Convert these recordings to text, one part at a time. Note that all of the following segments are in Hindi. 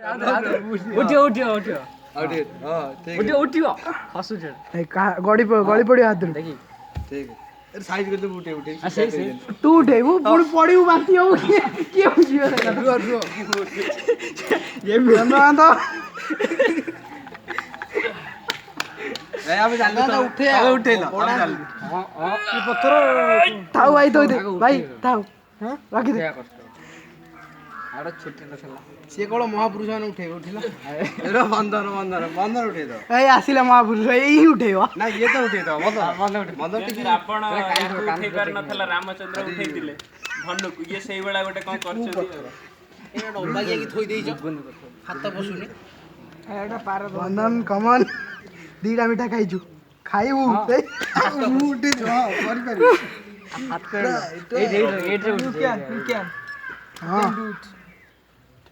उठ्यो उठ्यो उठ्यो उठ्यो उठ्यो हसु छ गड़ी पड़ियो हाथ देखि ठीक है अरे साइड कर दे उठे उठे सही तू उठेबू पुणी पड़िबू बांती हो किए बुझियो रुआ ये मेरा तो ए अब चल तो उठे अब उठे लो अब चल ये पत्थर थाउ भाई तो दे भाई थाउ हां रखी दे आरो छुट्टी नथला से कोळ महापुरुष माने उठेला एरो बंदर उठे दो ए आसिला महापुरुष एही उठेबो ना ये तो उठे दो बंदर ଟିକେ ରାବଣ ଉଠେଇ ପାରି ନଥିଲା ରାମଚନ୍ଦ୍ର ଉଠେଇ ଥିଲେ ଧନୁକୁ ଇଏ ସେଇ ଭଳିଆ ଗୋଟେ କଣ କରିଛନ୍ତି ए डब्बा जाकी थोई देइछ हाथ बसुनी एटा पार बंधन कमन दीटा मिठा खाइछु खाइबू मु उठे छ करि पारि हात कर ए रे उठ्यो हां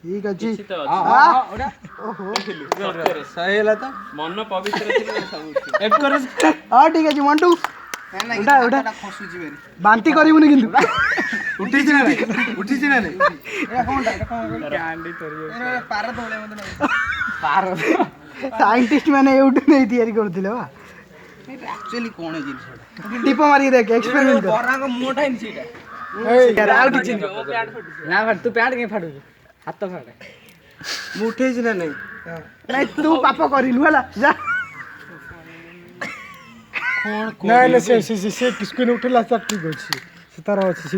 ठीक अछि ओडा ओहो सही होला त ମନ ପବିତ୍ର ଥିଲେ ସବୁ एड कर हां ठीक अछि मंटू उठा उठा खसुची बेरी बांती करिबुनी किंतु उठी छी ना नहीं एटा कोनटा क्यांडी तोरियो ए पार तोळे मत ना पार साइंटिस्ट माने एउट नै तयारी करथिले बा एक्चुअली कोन है जिनिसटा टिप मारी देख एक्सपेरिमेंट कर बराको मोटा इन सीटा यार आउ किछ ना फाट तू प्याड के फाडू हात तो फाडे मु उठे छी ना नहीं नहीं तू पाप करिलु हला जा कोन नहीं नहीं से किसको नहीं उठेला सब ठीक अछि से तार अछि से